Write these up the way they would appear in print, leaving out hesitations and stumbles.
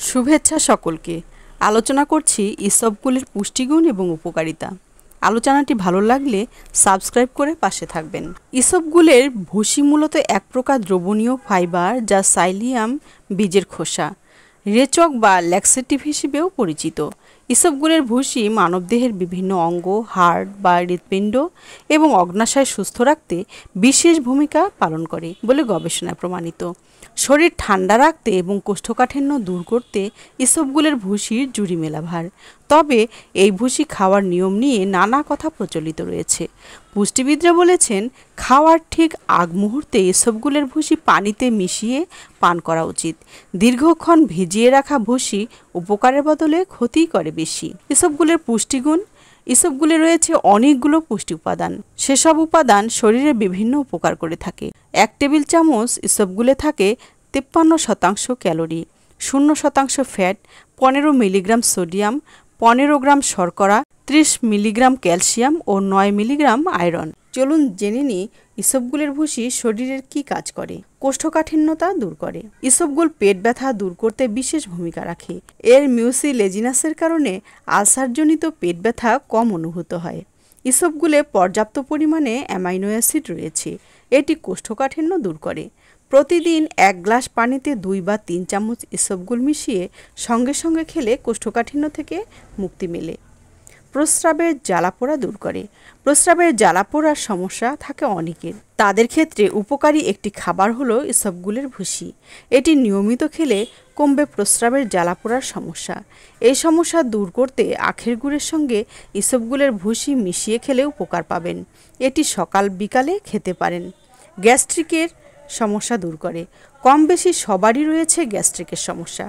শুভেচ্ছা সকলকে। আলোচনা করছি ইসবগুলের পুষ্টিগুণ এবং উপকারিতা। আলোচনাটি ভালো লাগলে সাবস্ক্রাইব করে পাশে থাকবেন। ইসবগুলের ভুসি মূলত এক প্রকার দ্রবণীয় ফাইবার যা সাইলিয়াম বীজের খোসা, রেচক বা ল্যাক্সেটিভ হিসেবেও পরিচিত। ইসবগুলের ভুসি মানবদেহের বিভিন্ন অঙ্গ, হাড় বা হৃৎপিণ্ড এবং অগ্নাশয় সুস্থ রাখতে বিশেষ ভূমিকা পালন করে বলে গবেষণায় প্রমাণিত। শরীর ঠান্ডা রাখতে এবং কোষ্ঠকাঠিন্য দূর করতে ইসবগুলের ভুসির জুড়ি মেলা ভার। তবে এই ভুসি খাওয়ার নিয়ম নিয়ে নানা কথা প্রচলিত রয়েছে। পুষ্টিবিদরা বলেছেন, খাওয়ার ঠিক আগ মুহূর্তে ইসবগুলের ভুসি পানিতে মিশিয়ে পান করা উচিত। দীর্ঘক্ষণ ভিজিয়ে রাখা ভুসি উপকারের বদলে ক্ষতি করে বেশি। ইসবগুলের পুষ্টিগুণ। ইসবগুলে রয়েছে অনেকগুলো পুষ্টি উপাদান। সেসব উপাদান শরীরে বিভিন্ন উপকার করে থাকে। 1 টেবিল চামচ ইসবগুলে থাকে 53% ক্যালোরি, 0% ফ্যাট, 15 মিলিগ্রাম সোডিয়াম, 15 গ্রাম শর্করা, 30 মিলিগ্রাম ক্যালসিয়াম ও 9 মিলিগ্রাম আয়রন। চলুন জেনে নিই ইসবগুলের ভুসি শরীরের কি কাজ করে। কোষ্ঠকাঠিন্যতা দূর করে। ইসবগুল পেট ব্যথা দূর করতে বিশেষ ভূমিকা রাখে। এর মিউসিলেজিনাসের কারণে আলসারজনিত পেট ব্যথা কম অনুভূত হয়। ইসবগুলে পর্যাপ্ত পরিমাণে অ্যামাইনো অ্যাসিড রয়েছে। এটি কোষ্ঠকাঠিন্য দূর করে। প্রতিদিন 1 গ্লাস পানিতে 2 বা 3 চামচ ইসবগুল মিশিয়ে সঙ্গে সঙ্গে খেলে কোষ্ঠকাঠিন্য থেকে মুক্তি মেলে। প্রস্রাবের জ্বালাপোড়া দূর করে। প্রস্রাবের জ্বালাপোড়ার সমস্যা থাকে অনেকের। তাদের ক্ষেত্রে উপকারী একটি খাবার হলো ইসবগুলের ভুসি। এটি নিয়মিত খেলে কমবে প্রস্রাবের জ্বালাপোড়ার সমস্যা। এই সমস্যা দূর করতে আখের গুড়ের সঙ্গে ইসবগুলের ভুসি মিশিয়ে খেলে উপকার পাবেন। এটি সকাল বিকালে খেতে পারেন। গ্যাস্ট্রিকের সমস্যা দূর করে। কম বেশি সবারই রয়েছে গ্যাস্ট্রিকের সমস্যা।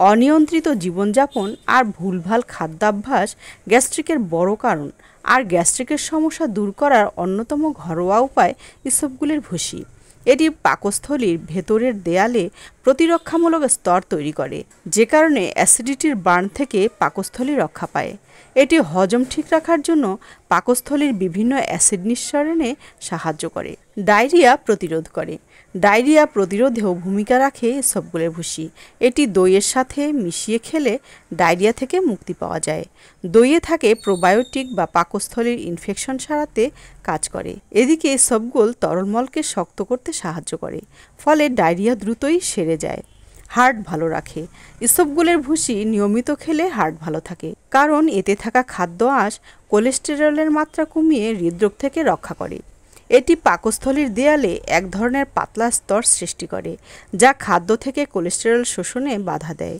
অনিয়ন্ত্রিত জীবনযাপন আর ভুলভাল খাদ্যাভ্যাস গ্যাস্ট্রিকের বড় কারণ। আর গ্যাস্ট্রিকের সমস্যা দূর করার অন্যতম ঘরোয়া উপায় ইসবগুলের ভুসি। এটি পাকস্থলীর ভেতরের দেয়ালে প্রতিরক্ষামূলক স্তর তৈরি করে, যে কারণে অ্যাসিডিটির বার্ন থেকে পাকস্থলী রক্ষা পায়। এটি হজম ঠিক রাখার জন্য পাকস্থলীর বিভিন্ন অ্যাসিড নিঃসরণে সাহায্য করে। ডায়রিয়া প্রতিরোধ করে। ডায়রিয়া প্রতিরোধেও ভূমিকা রাখে ইসবগুলের ভুসি। এটি দইয়ের সাথে মিশিয়ে খেলে ডায়রিয়া থেকে মুক্তি পাওয়া যায়। দইয়ে থাকে প্রোবায়োটিক বা পাকস্থলীর ইনফেকশন সারাতে কাজ করে। এদিকে ইসবগুল তরলমলকে শক্ত করতে সাহায্য করে, ফলে ডায়রিয়া দ্রুতই সেরে যায়। হার্ট ভালো রাখে। ইসবগুলের ভুসি নিয়মিত খেলে হার্ট ভালো থাকে, কারণ এতে থাকা খাদ্য আঁশ কোলেস্টেরলের মাত্রা কমিয়ে হৃদরোগ থেকে রক্ষা করে। এটি পাকস্থলীর দেয়ালে এক ধরনের পাতলা স্তর সৃষ্টি করে, যা খাদ্য থেকে কোলেস্টেরল শোষণে বাধা দেয়।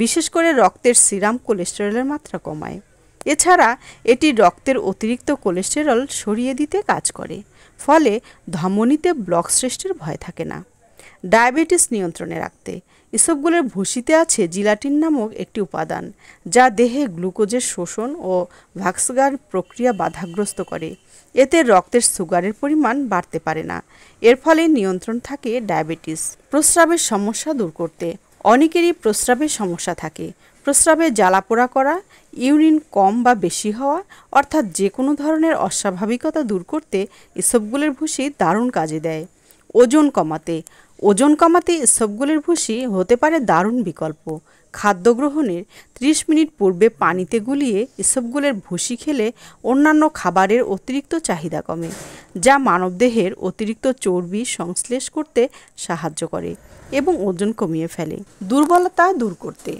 বিশেষ করে রক্তের সিরাম কোলেস্টেরলের মাত্রা কমায়। এছাড়া এটি রক্তের অতিরিক্ত কোলেস্টেরল সরিয়ে দিতে কাজ করে, ফলে ধমনীতে ব্লক সৃষ্টির ভয় থাকে না। ডায়াবেটিস নিয়ন্ত্রণে রাখতে ইসবগুলের ভুসিতে আছে জিলাটিন নামক একটি উপাদান, যা দেহে গ্লুকোজের শোষণ ও ভাস্গার প্রক্রিয়া বাধাগ্রস্ত করে। এতে রক্তের সুগারের পরিমাণ বাড়তে পারে না। এর ফলে নিয়ন্ত্রণ থাকে ডায়াবেটিস। প্রস্রাবের সমস্যা দূর করতে। অনেকেরই প্রস্রাবের সমস্যা থাকে। প্রস্রাবে জ্বালাপোড়া করা, ইউরিন কম বা বেশি হওয়া, অর্থাৎ যে কোনো ধরনের অস্বাভাবিকতা দূর করতে ইসবগুলের ভুসি দারুণ কাজে দেয়। ওজন কমাতে। ওজন কমাতে ইসবগুলের ভুসি হতে পারে দারুণ বিকল্প। খাদ্য গ্রহণের 30 মিনিট পূর্বে পানিতে গুলিয়ে ইসবগুলের ভুসি খেলে অন্যান্য খাবারের অতিরিক্ত চাহিদা কমে, যা মানবদেহের অতিরিক্ত চর্বি সংশ্লেষ করতে সাহায্য করে এবং ওজন কমিয়ে ফেলে। দুর্বলতা দূর করতে।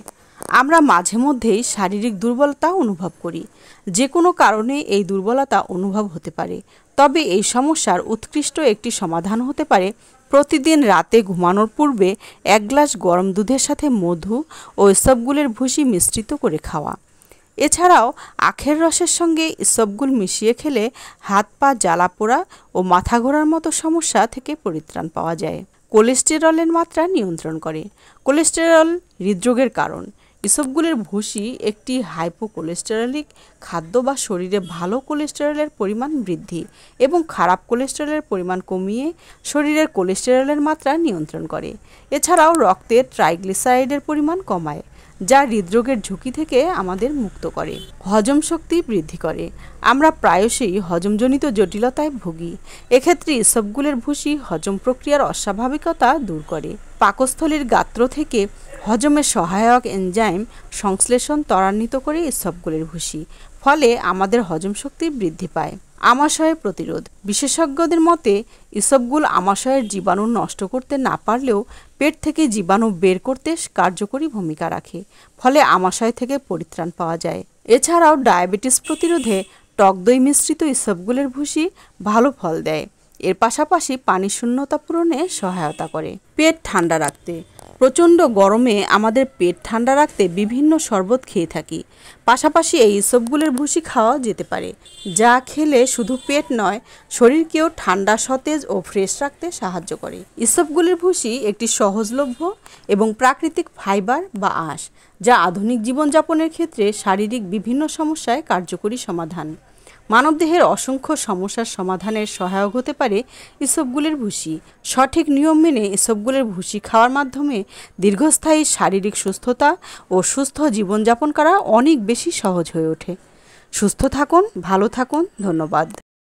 আমরা মাঝে মধ্যেই শারীরিক দুর্বলতা অনুভব করি। যে কোনো কারণে এই দুর্বলতা অনুভব হতে পারে। তবে এই সমস্যার উৎকৃষ্ট একটি সমাধান হতে পারে প্রতিদিন রাতে ঘুমানোর পূর্বে 1 গ্লাস গরম দুধের সাথে মধু ও ইসবগুলের ভুসি মিশ্রিত করে খাওয়া। এছাড়াও আখের রসের সঙ্গে ইসবগুল মিশিয়ে খেলে হাত পা জ্বালাপোড়া ও মাথা ঘোরার মতো সমস্যা থেকে পরিত্রাণ পাওয়া যায়। কোলেস্টেরলের মাত্রা নিয়ন্ত্রণ করে। কোলেস্টেরল হৃদরোগের কারণ। ইসবগুলের ভুসি একটি হাইপোকোলেস্টেরলিক খাদ্য, বা শরীরে ভালো কোলেস্টেরলের পরিমাণ বৃদ্ধি এবং খারাপ কোলেস্টেরলের পরিমাণ কমিয়ে শরীরের কোলেস্টেরলের মাত্রা নিয়ন্ত্রণ করে। এছাড়াও রক্তে ট্রাইগ্লিসারাইডের পরিমাণ কমায়, যা হৃদরোগের ঝুঁকি থেকে আমাদের মুক্ত করে। হজম শক্তি বৃদ্ধি করে। আমরা প্রায়শই হজমজনিত জটিলতায় ভুগি। এক্ষেত্রে ইসবগুলের ভুসি হজম প্রক্রিয়ার অস্বাভাবিকতা দূর করে। পাকস্থলীর গাত্র থেকে হজমে সহায়ক এনজাইম সংশ্লেষণ ত্বরান্বিত করে ইসবগুলের ভুসি, ফলে আমাদের হজম শক্তি বৃদ্ধি পায়। আমাশয় প্রতিরোধ। বিশেষজ্ঞদের মতে ইসবগুল আমাশয়ের জীবাণু নষ্ট করতে না পারলেও পেট থেকে জীবাণু বের করতে কার্যকরী ভূমিকা রাখে, ফলে আমাশয় থেকে পরিত্রাণ পাওয়া যায়। এছাড়াও ডায়াবেটিস প্রতিরোধে টক দই মিশ্রিত ইসবগুলের ভুসি ভালো ফল দেয়। এর পাশাপাশি পানি শূন্যতা পূরণে সহায়তা করে। পেট ঠান্ডা রাখতে। প্রচণ্ড গরমে আমাদের পেট ঠান্ডা রাখতে বিভিন্ন শরবত খেয়ে থাকি, পাশাপাশি এই ইসবগুলের ভুসি খাওয়া যেতে পারে, যা খেলে শুধু পেট নয়, শরীরকেও ঠান্ডা, সতেজ ও ফ্রেশ রাখতে সাহায্য করে। ইসবগুলের ভুসি একটি সহজলভ্য এবং প্রাকৃতিক ফাইবার বা আঁশ, যা আধুনিক জীবনযাপনের ক্ষেত্রে শারীরিক বিভিন্ন সমস্যায় কার্যকরী সমাধান। মানবদেহের অসংখ্য সমস্যার সমাধানের সহায়ক হতে পারে ইসবগুলের ভুসি। সঠিক নিয়ম মেনে ইসবগুলের ভুসি খাওয়ার মাধ্যমে দীর্ঘস্থায়ী শারীরিক সুস্থতা ও সুস্থ জীবনযাপন করা অনেক বেশি সহজ হয়ে ওঠে। সুস্থ থাকুন, ভালো থাকুন, ধন্যবাদ।